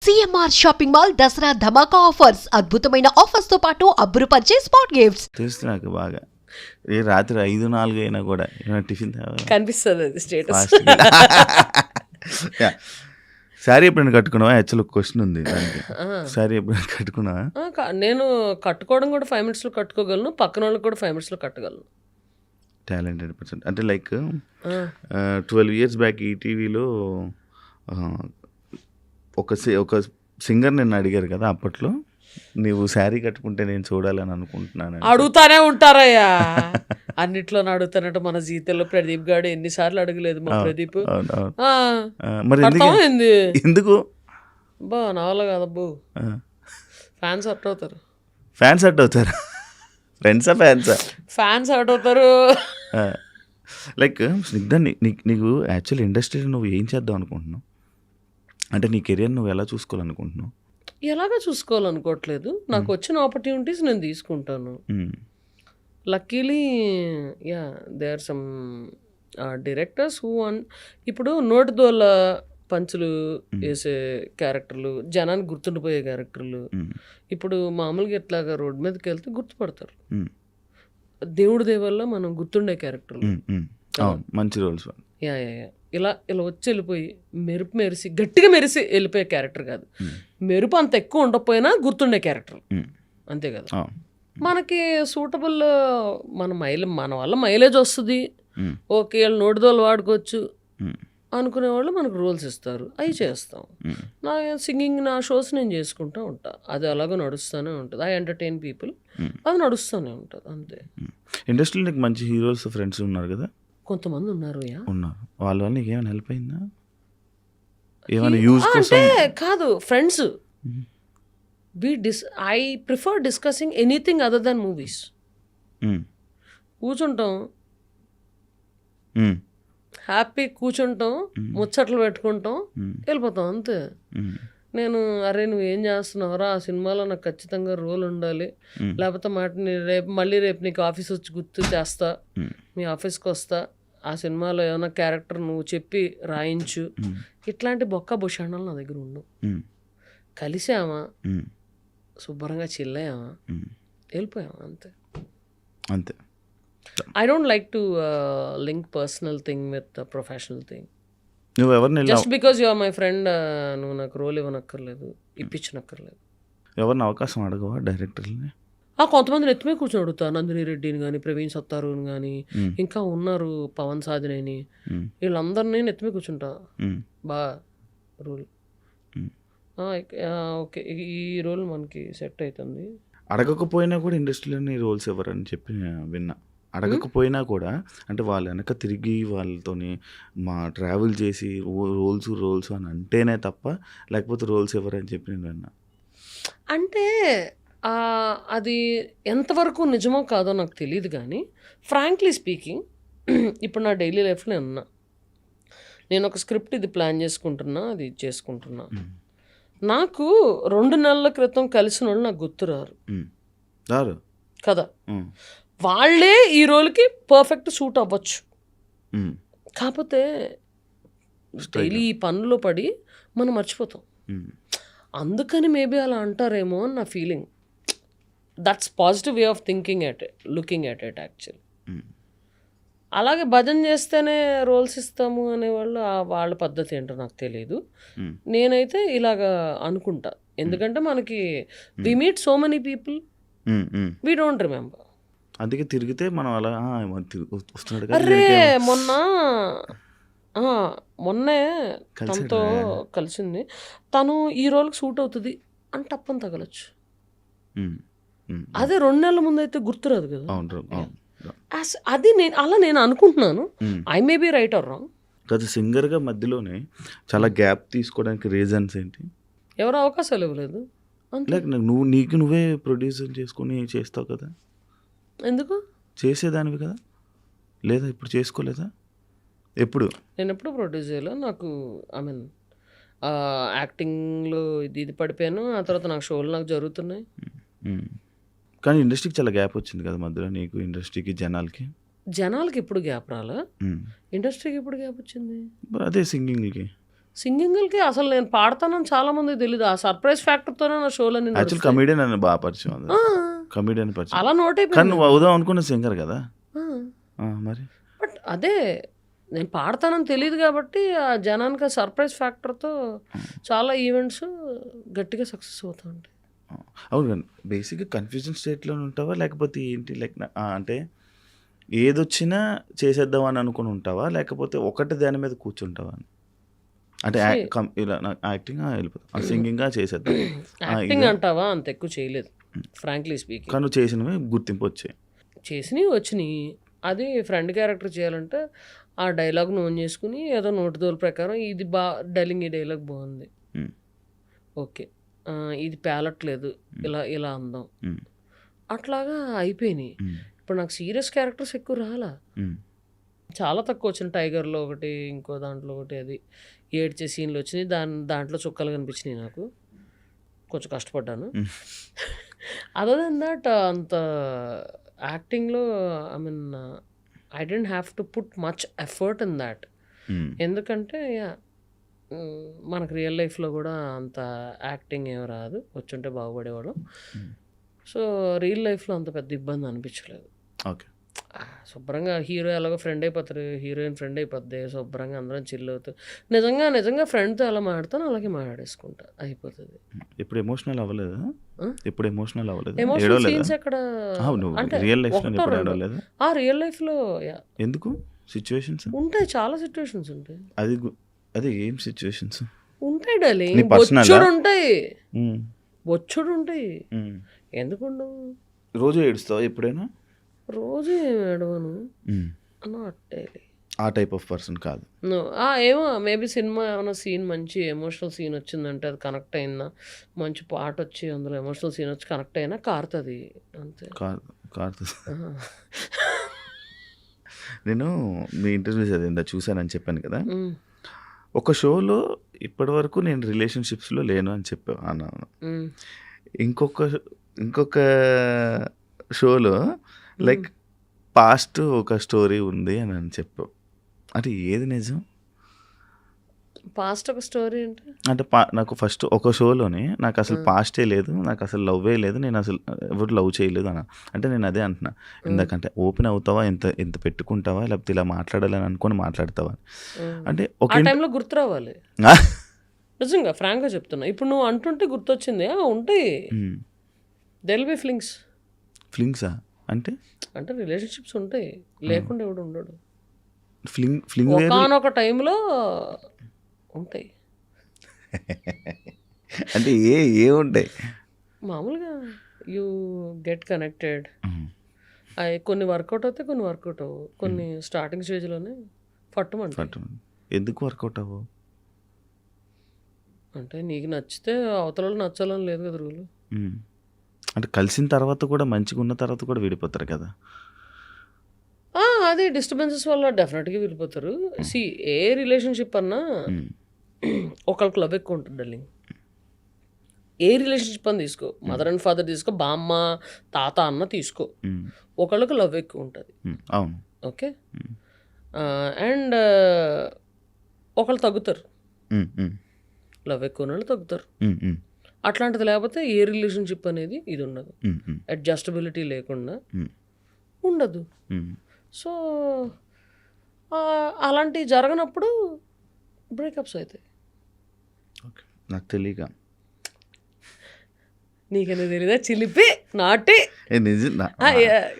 CMR shopping mall Dasara ధమాకా offers. అద్భుతమైన offers తో పాటు అబ్బురుపరిచే స్పాట్ గిఫ్ట్స్. తెలుసు నాకు బాగా. ఏ రాత్రి 5-4 అయినా కూడా ఏమైనా టిఫిన్ కనిపిస్తుంది అది స్టేటస్. శారీ ఎప్పుడైనా కట్టుకున్నావా? యాక్చువల్ క్వశ్చన్ ఉంది దానికి. శారీ ఎప్పుడైనా కట్టుకున్నావా? నేను కట్టుకోవడం కూడా 5 minutes కట్టుకోగలను, పక్కన వాళ్ళకి కూడా 5 minutes కట్టగలను. Talented person. అంటే లైక్ 12 years బ్యాక్ ఈటీవీలో ఒక సింగర్ నిన్ను అడిగారు కదా, అప్పట్లో నీవు శారీ కట్టుకుంటే నేను చూడాలని అనుకుంటున్నాను. అడుగుతానే ఉంటారయ్యా, అన్నిట్లో అడుగుతానంట. మన జీతంలో ప్రదీప్ గారు ఎన్నిసార్లు అడగలేదు మా ప్రదీప్. మరి ఎందుకు బా నా వల్ల కాదబ్బు. ఫ్యాన్స్ హర్ట్ అవుతారు. ఫ్యాన్స్ హర్ట్ అవుతారు? ఫ్రెండ్సా ఫ్యాన్సా? ఫ్యాన్స్ హర్ట్ అవుతారు. లైక్ స్నిగ్ధ, నీకు యాక్చువల్ ఇండస్ట్రీలో నువ్వు ఏం చేద్దాం అనుకుంటున్నావు? అంటే నీ కెరియర్ నువ్వు ఎలా చూసుకోవాలనుకుంటున్నావు? ఎలాగా చూసుకోవాలనుకోవట్లేదు. నాకు వచ్చిన ఆపర్చునిటీస్ నేను తీసుకుంటాను. Luckily yeah they are some directors who ఇప్పుడు నోటిదోల పంచులు వేసే క్యారెక్టర్లు, జనానికి గుర్తుండిపోయే క్యారెక్టర్లు. ఇప్పుడు మామూలుగా ఎట్లాగా రోడ్డు మీదకి వెళ్తే గుర్తుపడతారు. దేవుడి దేవల్ల మనం గుర్తుండే క్యారెక్టర్లు, మంచి రోల్స్. యా యా యా ఇలా వచ్చి వెళ్ళిపోయి మెరిసి గట్టిగా మెరిసి వెళ్ళిపోయే క్యారెక్టర్ కాదు. మెరుపు అంత ఎక్కువ ఉండకపోయినా గుర్తుండే క్యారెక్టర్, అంతే కదా. మనకి సూటబుల్ మన వల్ల మైలేజ్ వస్తుంది, ఓకే వాళ్ళు నోటిదోలు వాడుకోవచ్చు అనుకునే వాళ్ళు మనకు రోల్స్ ఇస్తారు, అవి చేస్తాం. నా సింగింగ్, నా షోస్ నేను చేసుకుంటూ ఉంటా. అది అలాగే నడుస్తూనే ఉంటుంది. ఐ ఎంటర్టైన్ పీపుల్, అది నడుస్తూనే ఉంటుంది, అంతే. ఇండస్ట్రీలో నీకు మంచి హీరోస్ ఫ్రెండ్స్ ఉన్నారు కదా? కొంతమంది ఉన్నారు. ఉన్నారు. వాళ్ళ వల్ల నీకు ఏమైనా హెల్ప్ అయిందా? ఏమైనా యూజ్ అంటే కాదు, friends. I prefer discussing anything other than movies. కూర్చుంటాం, హ్యాపీ కూర్చుంటాం, ముచ్చట్లు పెట్టుకుంటాం, వెళ్ళిపోతాం, అంతే. నేను అరే నువ్వు ఏం చేస్తున్నావురా, ఆ సినిమాలో నాకు ఖచ్చితంగా రోల్ ఉండాలి, లేకపోతే మళ్ళీ రేపు నీకు ఆఫీస్ వచ్చి గుర్తు చేస్తా, మీ ఆఫీస్కి వస్తా, ఆ సినిమాలో ఏమైనా క్యారెక్టర్ నువ్వు చెప్పి రాయించు, ఇట్లాంటి బొక్క భూషణాలు నా దగ్గర ఉండవు. కలిసామా, శుభ్రంగా చిల్లయ్యామా, వెళ్ళిపోయామా, అంతే అంతే. I don't like to link personal thing with a professional thing. నువ్వు ఎవరిని Just because you are my friend, నువ్వు నాకు రోల్ ఇవ్వనక్కర్లేదు, ఇప్పించనక్కర్లేదు. ఎవరిని అవకాశం అడగవా డైరెక్టర్ని? కొంతమందిని ఎత్తుమే కూర్చొని అడుగుతా. నందిని రెడ్డిని కానీ, ప్రవీణ్ సత్తారుని కానీ, ఇంకా ఉన్నారు పవన్ సాధినేని, వీళ్ళందరినీ ఎత్తుమే కూర్చుంటా. బా రోల్ ఓకే, ఈ రోల్ మనకి సెట్ అవుతుంది. అడగకపోయినా కూడా ఇండస్ట్రీలోని రోల్స్ ఎవరని చెప్పి విన్నా. అడగకపోయినా కూడా అంటే వాళ్ళ వెనక తిరిగి వాళ్ళతోని ట్రావెల్ చేసి రోల్స్ అని అంటేనే తప్ప, లేకపోతే రోల్స్ ఎవరని చెప్పి నేను విన్నా. అంటే అది ఎంతవరకు నిజమో కాదో నాకు తెలియదు, కానీ ఫ్రాంక్లీ స్పీకింగ్ ఇప్పుడు నా డైలీ లైఫ్లో ఉన్నా, నేను ఒక స్క్రిప్ట్ ఇది ప్లాన్ చేసుకుంటున్నా, అది చేసుకుంటున్నా. నాకు 2 నెలల క్రితం కలిసిన వాళ్ళు నాకు గుర్తురారు కదా. వాళ్ళే ఈ రోల్కి పర్ఫెక్ట్ సూట్ అవ్వచ్చు. కాకపోతే డైలీ ఈ పనుల్లో పడి మనం మర్చిపోతాం. అందుకని మేబీ అలా అంటారేమో అని నా feeling. That's positive way of thinking looking at it actually. అలాగే భజన చేస్తేనే రోల్స్ ఇస్తాము అనేవాళ్ళు, వాళ్ళ పద్ధతి ఏంటో నాకు తెలియదు. నేనైతే ఇలాగా అనుకుంటా, ఎందుకంటే మనకి we meet so many people, we don't remember. అందుకే తిరిగితే మనం అలా వస్తున్నాడు. అరే మొన్నే తనతో కలిసింది, తను ఈ రోల్కి సూట్ అవుతుంది అని టప్పని తగలచ్చు. అదే 2 నెలల ముందు అయితే గుర్తురాదు కదా. అది నేను అనుకుంటున్నాను. I may be right are wrong. కదా, సింగర్గా మధ్యలోనే చాలా గ్యాప్ తీసుకోవడానికి రీజన్స్ ఏంటి? ఎవరు అవకాశాలు ఇవ్వలేదు. లైక్ నువ్వే ప్రొడ్యూసర్ చేసుకుని చేస్తావు కదా, ఎందుకు చేసేదానివి కదా, లేదా ఇప్పుడు చేసుకోలేదా? నేను ఎప్పుడు ప్రొడ్యూస్ చేయలే. నాకు ఐ మీన్ యాక్టింగ్లో ఇది పడిపోయాను. ఆ తర్వాత నాకు షోలు నాకు జరుగుతున్నాయి. కానీ ఇండస్ట్రీకి చాలా గ్యాప్ వచ్చింది కదా మధ్యలో, నీకు ఇండస్ట్రీకి జనాలకి ఎప్పుడు గ్యాప్ రాలా, ఇండస్ట్రీకి ఎప్పుడు గ్యాప్ వచ్చింది? అదే సింగింగ్కి సింగింగ్కి అసలు నేను పాడతానని చాలా మందికి తెలియదు. ఆ సర్ప్రైజ్ ఫ్యాక్టర్తోనే నా షోలన్నీ యాక్చువల్ కమెడియన్ అని బాగా పరిచయం అది, కమెడియన్ పరిచయం. అలా నోట్ కానీ అయిపోయింది. నువ్వు అవుదాం అనుకున్న సింగర్ కదా మరి. బట్ అదే నేను పాడతానని తెలియదు కాబట్టి ఆ జనానికి ఆ సర్ప్రైజ్ ఫ్యాక్టర్తో చాలా ఈవెంట్స్ గట్టిగా సక్సెస్ అవుతూ ఉంటాయి. అవును కానీ బేసిక్గా కన్ఫ్యూజన్ స్టేట్లో ఉంటావా లేకపోతే ఏంటి లైక్ అంటే ఏదొచ్చినా చేసేద్దామని అనుకుని ఉంటావా లేకపోతే ఒకటి దాని మీద కూర్చుంటావా అని? అంటే ఇలా యాక్టింగ్ వెళ్ళిపోతాం, సింగింగ్ చేసేద్దాం. యాక్టింగ్ అంటావా అంత ఎక్కువ చేయలేదు ఫ్రాంక్లీ స్పీకింగ్. కానీ నువ్వు చేసినవి గుర్తింపు వచ్చాయి, చేసినవి వచ్చినాయి. అది ఫ్రెండ్ క్యారెక్టర్ చేయాలంటే ఆ డైలాగ్ నోన్ చేసుకుని ఏదో నోటిదోల ప్రకారం ఇది డైలింగ్, ఈ డైలాగ్ బాగుంది, ఓకే ఇది పేలట్లేదు, ఇలా ఇలా అందాం, అట్లాగా అయిపోయినాయి. ఇప్పుడు నాకు సీరియస్ క్యారెక్టర్స్ ఎక్కువ రాలా, చాలా తక్కువ వచ్చిన. టైగర్లో ఒకటి, ఇంకో దాంట్లో ఒకటి, అది ఏడ్చే సీన్లు వచ్చినాయి. దాంట్లో చుక్కలు కనిపించినాయి. నాకు కొంచెం కష్టపడ్డాను. అదర్ దెన్ దట్ అంత యాక్టింగ్లో I mean I don't have to put much effort in that. ఎందుకంటే మనకు రియల్ లైఫ్లో కూడా అంత యాక్టింగ్ ఏమి రాదు, వచ్చుంటే బాగుపడేవాళ్ళం. సో రియల్ లైఫ్లో అంత పెద్ద ఇబ్బంది అనిపించలేదు. ఓకే, శుభ్రంగా హీరో ఎలాగో ఫ్రెండ్ అయిపోతారు, హీరోయిన్ ఫ్రెండ్ అయిపోద్ది, శుభ్రంగా అందరం చిల్ అవుతారు. నిజంగా ఫ్రెండ్తో ఎలా మాట్లాడతాను అలాగే మాట్లాడేసుకుంటా, అయిపోతుంది. ఇప్పుడు ఎమోషనల్ అవ్వలేదు, ఇప్పుడు ఎమోషనల్ అవ్వలేదు, ఎమోషనల్ సీన్స్ ఎక్కడ అంటే రియల్ లైఫ్ ఆ రియల్ లైఫ్లో ఎందుకు సిచ్యువేషన్స్ ఉంటాయి, చాలా సిచ్యువేషన్స్ ఉంటాయి. అది ఏం సిచ్యువేషన్స్ ఉంటాయి డార్లింగ్, బొచ్చుడు ఉంటాయి. ఎందుకుండవు? రోజు ఏడుస్తావు ఎప్పుడైనా? రోజు ఏమి ఏడవను, ఆ టైప్ ఆఫ్ పర్సన్ కాదు. ఏమో మేబీ సినిమా ఏమైనా సీన్ మంచి ఎమోషనల్ సీన్ వచ్చిందంటే అది కనెక్ట్ అయిందా, మంచి పాట వచ్చి అందులో ఎమోషనల్ సీన్ వచ్చి కనెక్ట్ అయినా కారుతుంది అంతే. కారుతుంది. నేను మీ ఇంటర్వ్యూస్ అదేందా చూసానని చెప్పాను కదా, ఒక షోలో ఇప్పటి వరకు నేను రిలేషన్షిప్స్లో లేను అని అన్నాను. ఇంకొక షోలో లైక్ పాస్ట్ ఒక స్టోరీ ఉంది అని చెప్పావు. అంటే ఏది నిజం? పాస్ట్ ఒక స్టోరీ అంటే నాకు ఫస్ట్ ఒక షోలోనే నాకు అసలు పాస్టే లేదు, నాకు అసలు లవ్వే లేదు, నేను అసలు ఎవరు లవ్ చేయలేదు అన్న. అంటే నేను అదే అంటున్నా ఇందాకంటే, ఓపెన్ అవుతావా, ఎంత పెట్టుకుంటావా, లేకపోతే ఇలా మాట్లాడాలని అనుకొని మాట్లాడతావా అంటే ఒక టైంలో గుర్తు రావాలి. నిజంగా ఫ్రాంక్గా చెప్తున్నా, ఇప్పుడు నువ్వు అంటుంటే గుర్తొచ్చింది. ఉంటాయి, దెర్ విల్ బి ఫ్లింగ్సా అంటే రిలేషన్షిప్స్ ఉంటాయి, లేకుండా ఎవడు ఉండడు. ఫ్లింగ్ ఒకానొక టైంలో ఉంటాయి. అంటే ఏ ఉంటాయి మామూలుగా యూ గెట్ కనెక్టెడ్. అవి కొన్ని వర్కౌట్ అవుతాయి, కొన్ని వర్కౌట్ అవ్వవు. కొన్ని స్టార్టింగ్ స్టేజ్లోనే పట్టమంటారు. ఎందుకు వర్కౌట్ అవ్వవు? అంటే నీకు నచ్చితే అవతల నచ్చాలని లేదు కదా రూలు. అంటే కలిసిన తర్వాత కూడా మంచిగా ఉన్న తర్వాత కూడా విడిపోతారు కదా. అది డిస్టర్బెన్సెస్ వల్ల డెఫినెట్గా విడిపోతారు. సి ఏ రిలేషన్షిప్ అన్నా ఒకళ్ళకి లవ్ ఎక్కువ ఉంటుంది డార్లింగ్. ఏ రిలేషన్షిప్ అని తీసుకో, మదర్ అండ్ ఫాదర్ తీసుకో, బామ్మ తాత అన్న తీసుకో, ఒకళ్ళకి లవ్ ఎక్కువ ఉంటుంది. అవును, ఓకే. అండ్ ఒకళ్ళు తగ్గుతారు, లవ్ ఎక్కువ వాళ్ళు తగ్గుతారు. అట్లాంటిది లేకపోతే ఏ రిలేషన్షిప్ అనేది ఇది ఉండదు, అడ్జస్టబిలిటీ లేకుండా ఉండదు. సో అలాంటివి జరగనప్పుడు బ్రేకప్స్ అవుతాయి. ఓకే, నాకు తెలియక. నీకనేది తెలీదా? చిలిపి నాటి.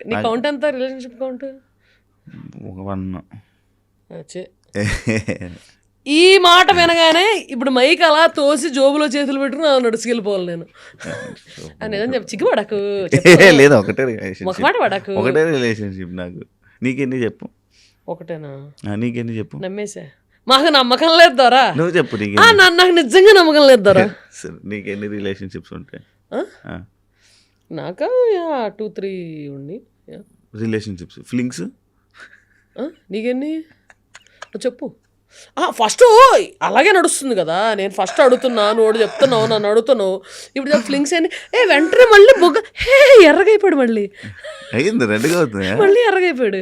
నీ కౌంట్ ఎంత రిలేషన్షిప్ కౌంట్? 1. ఈ మాట వినగానే ఇప్పుడు మైక్ అలా తోసి జోబులో చేతులు పెట్టుకుని నడుచుకెళ్ళిపోవాలి నేను. నిజం చెప్పు, చిక్కుపడకు. లేదు, ఒకటే రిలేషన్షిప్. ఒక మాట పడకు, ఒకటే రిలేషన్షిప్ నాకు. నీకెన్ని చెప్పు? ఒకటేనా? నీకెన్ని చెప్పు? నమ్మేసా. మాకు నమ్మకం లేదు దొరా. నువ్వు చెప్పు. నాకు నిజంగా నమ్మకం లేదు దొరా. నీకెన్ని రిలేషన్షిప్స్ ఉంటాయి? నాకా 2-3 ఉండి రిలేషన్షిప్స్. ఫ్లింగ్స్ నీకెన్ని చెప్పు. ఫస్ట్ అలాగే నడుస్తుంది కదా, నేను ఫస్ట్ అడుగుతున్నా, నువ్వు చెప్తున్నావు, నన్ను అడుగుతున్నావు. ఇప్పుడు ఫ్లింగ్స్ అని వెంటనే మళ్ళీ బొగ్గ ఎర్రగైపోయాడు, మళ్ళీ అయింది, రెడ్గా అవుతుంది, మళ్ళీ ఎర్రగైపోయాడు.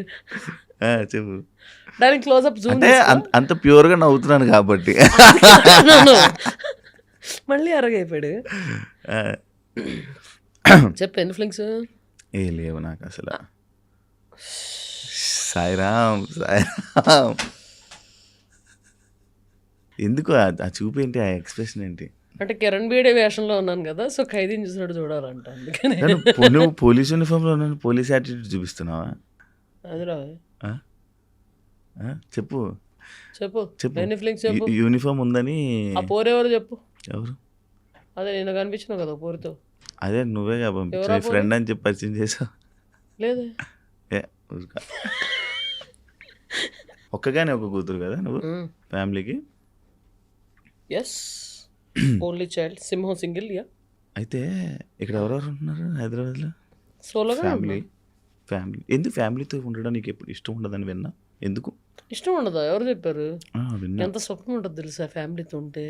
చెప్పు. దానికి క్లోజ్అప్ జూమ్ అంటే అంత ప్యూర్గా నవ్వుతున్నాను కాబట్టి. మళ్ళీ అరగైపోయాడు. ఆ, చెప్పు ఎన్ని ఫ్లింగ్స్? ఏ లేవు నాకు అసలు. సాయిరామ్ సాయిరామ్. ఎందుకు ఆ చూపు ఏంటి, ఆ ఎక్స్ప్రెషన్ ఏంటి? అంటే కిరణ్ బీడే వేషంలో ఉన్నాను కదా, సో ఖైదీని చూసినట్టు చూడాలంట, అందుకని. నువ్వు పోలీస్ యూనిఫామ్లో ఉన్నాను, పోలీస్ యాటిట్యూడ్ చూపిస్తున్నావా? అదిరా ఆ? ఆ? చెప్పు చెప్పు చెప్పు. ఎన్ని ఫ్లింగ్స్ చెప్పు. యూనిఫామ్ ఉందని. ఆ పోరెవరు చెప్పు. ఎవరు? అదే నేను కనిపించినావు కదా పోరితో. అదే నువ్వే పంపించు, ఎవరా ఫ్రెండ్ అని చెప్పి పరిచయం చేసావు. లేదే. ఏ ఊరుకా. ఒక్కగానే ఒక కూతురు కదా నువ్వు ఫ్యామిలీకి? ఎస్, ఓన్లీ చైల్డ్, సింహం సింగిల్. యా. అయితే ఇక్కడ ఎవరెవరు ఉంటున్నారు హైదరాబాద్లో? సోలోగా ఫ్యామిలీ. ఎందుకు ఫ్యామిలీతో ఉండడం నీకు ఎప్పుడు ఇష్టం ఉండదని విన్నా? ఎందుకు ఇష్టం ఉండదా? ఎవరు చెప్పారు? విన్నా. ఎంత స్వప్నం ఉంటుంది తెలుసా ఫ్యామిలీతో ఉంటే.